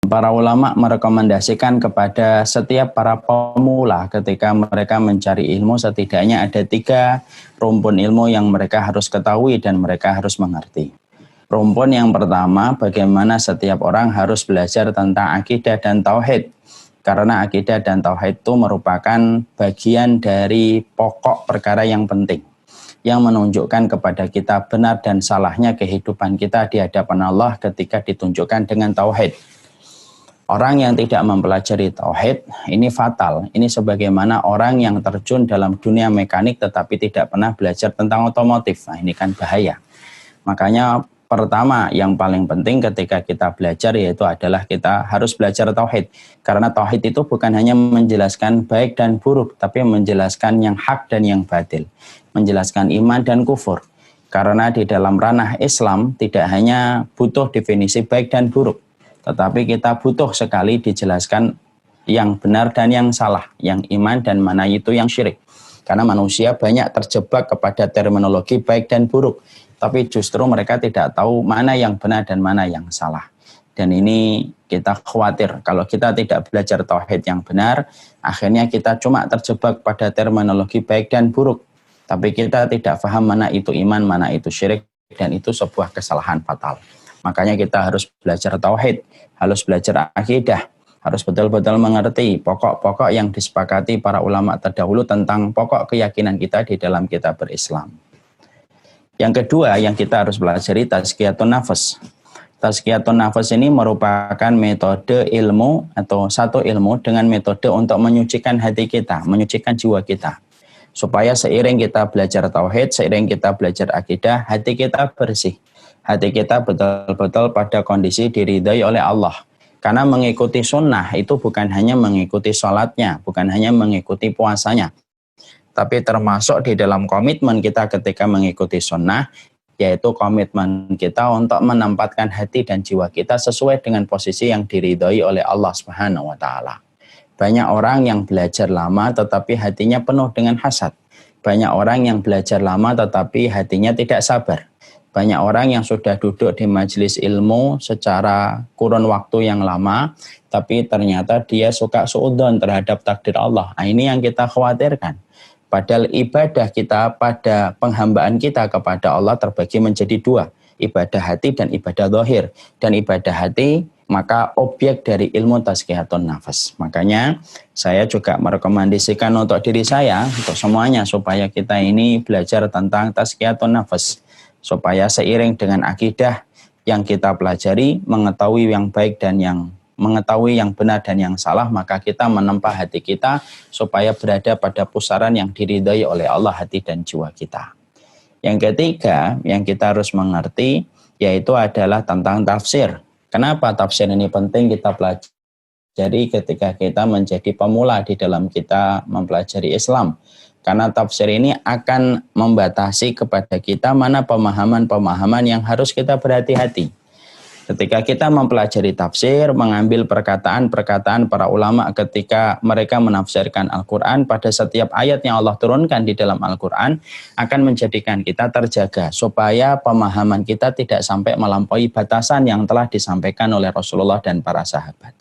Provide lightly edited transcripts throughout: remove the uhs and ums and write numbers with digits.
para ulama merekomendasikan kepada setiap para pemula ketika mereka mencari ilmu, setidaknya ada 3 rumpun ilmu yang mereka harus ketahui dan mereka harus mengerti. Rumpun yang pertama, bagaimana setiap orang harus belajar tentang akidah dan tauhid. Karena akidah dan tauhid itu merupakan bagian dari pokok perkara yang penting, yang menunjukkan kepada kita benar dan salahnya kehidupan kita di hadapan Allah ketika ditunjukkan dengan tauhid. Orang yang tidak mempelajari tauhid, ini fatal. Ini sebagaimana orang yang terjun dalam dunia mekanik tetapi tidak pernah belajar tentang otomotif. Nah, ini kan bahaya. Makanya pertama yang paling penting ketika kita belajar yaitu adalah kita harus belajar tauhid. Karena tauhid itu bukan hanya menjelaskan baik dan buruk, tapi menjelaskan yang hak dan yang batil. Menjelaskan iman dan kufur. Karena di dalam ranah Islam tidak hanya butuh definisi baik dan buruk, tetapi kita butuh sekali dijelaskan yang benar dan yang salah, yang iman dan mana itu yang syirik. Karena manusia banyak terjebak kepada terminologi baik dan buruk, tapi justru mereka tidak tahu mana yang benar dan mana yang salah. Dan ini kita khawatir kalau kita tidak belajar tauhid yang benar, akhirnya kita cuma terjebak pada terminologi baik dan buruk, tapi kita tidak paham mana itu iman, mana itu syirik, dan itu sebuah kesalahan fatal. Makanya kita harus belajar tauhid, harus belajar akidah, harus betul-betul mengerti pokok-pokok yang disepakati para ulama terdahulu tentang pokok keyakinan kita di dalam kitab berislam. Yang kedua yang kita harus pelajari tazkiyatun nafas. Tazkiyatun nafas ini merupakan metode ilmu atau satu ilmu dengan metode untuk menyucikan hati kita, menyucikan jiwa kita. Supaya seiring kita belajar tauhid, seiring kita belajar akidah, hati kita bersih. Hati kita betul-betul pada kondisi diridhai oleh Allah. Karena mengikuti sunnah itu bukan hanya mengikuti sholatnya, bukan hanya mengikuti puasanya, tapi termasuk di dalam komitmen kita ketika mengikuti sunnah, yaitu komitmen kita untuk menempatkan hati dan jiwa kita sesuai dengan posisi yang diridhai oleh Allah Subhanahu wa Ta'ala. Banyak orang yang belajar lama tetapi hatinya penuh dengan hasad. Banyak orang yang belajar lama tetapi hatinya tidak sabar. Banyak orang yang sudah duduk di majelis ilmu secara kurun waktu yang lama, tapi ternyata dia suka suudzon terhadap takdir Allah. Nah, ini yang kita khawatirkan. Padahal ibadah kita pada penghambaan kita kepada Allah terbagi menjadi 2. Ibadah hati dan ibadah zahir. Dan ibadah hati maka objek dari ilmu tazkiyatun nafas. Makanya saya juga merekomendasikan untuk diri saya, untuk semuanya, supaya kita ini belajar tentang tazkiyatun nafas. Supaya seiring dengan akidah yang kita pelajari, mengetahui yang baik dan mengetahui yang benar dan yang salah, maka kita menempa hati kita supaya berada pada pusaran yang diridhai oleh Allah hati dan jiwa kita. Yang ketiga yang kita harus mengerti yaitu adalah tentang tafsir. Kenapa tafsir ini penting kita pelajari ketika kita menjadi pemula di dalam kita mempelajari Islam? Karena tafsir ini akan membatasi kepada kita mana pemahaman-pemahaman yang harus kita berhati-hati. Ketika kita mempelajari tafsir, mengambil perkataan-perkataan para ulama ketika mereka menafsirkan Al-Quran, pada setiap ayat yang Allah turunkan di dalam Al-Quran akan menjadikan kita terjaga supaya pemahaman kita tidak sampai melampaui batasan yang telah disampaikan oleh Rasulullah dan para sahabat.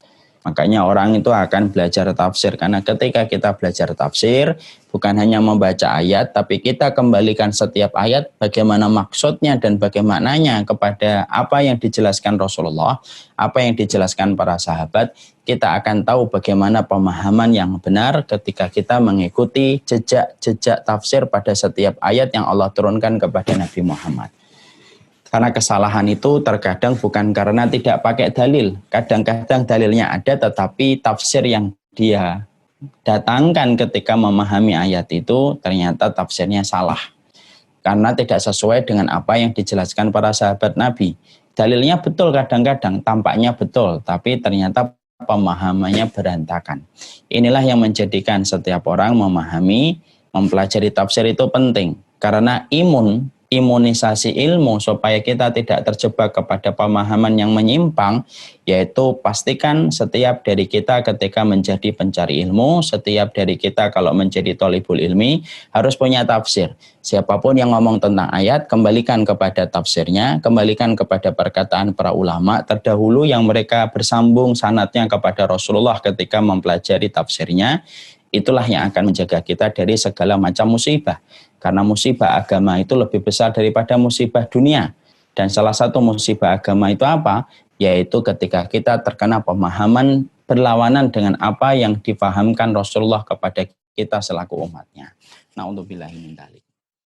Makanya orang itu akan belajar tafsir, karena ketika kita belajar tafsir bukan hanya membaca ayat, tapi kita kembalikan setiap ayat bagaimana maksudnya dan bagaimananya kepada apa yang dijelaskan Rasulullah, apa yang dijelaskan para sahabat. Kita akan tahu bagaimana pemahaman yang benar ketika kita mengikuti jejak-jejak tafsir pada setiap ayat yang Allah turunkan kepada Nabi Muhammad. Karena kesalahan itu terkadang bukan karena tidak pakai dalil. Kadang-kadang dalilnya ada tetapi tafsir yang dia datangkan ketika memahami ayat itu ternyata tafsirnya salah. Karena tidak sesuai dengan apa yang dijelaskan para sahabat Nabi. Dalilnya betul kadang-kadang, tampaknya betul, tapi ternyata pemahamannya berantakan. Inilah yang menjadikan setiap orang memahami, mempelajari tafsir itu penting. Karena imunisasi ilmu supaya kita tidak terjebak kepada pemahaman yang menyimpang, yaitu pastikan setiap dari kita ketika menjadi pencari ilmu, setiap dari kita kalau menjadi thalibul ilmi harus punya tafsir. Siapapun yang ngomong tentang ayat, kembalikan kepada tafsirnya, kembalikan kepada perkataan para ulama terdahulu yang mereka bersambung sanadnya kepada Rasulullah ketika mempelajari tafsirnya. Itulah yang akan menjaga kita dari segala macam musibah. Karena musibah agama itu lebih besar daripada musibah dunia. Dan salah satu musibah agama itu apa? Yaitu ketika kita terkena pemahaman berlawanan dengan apa yang difahamkan Rasulullah kepada kita selaku umatnya. Nah, untuk billahi min dzalik.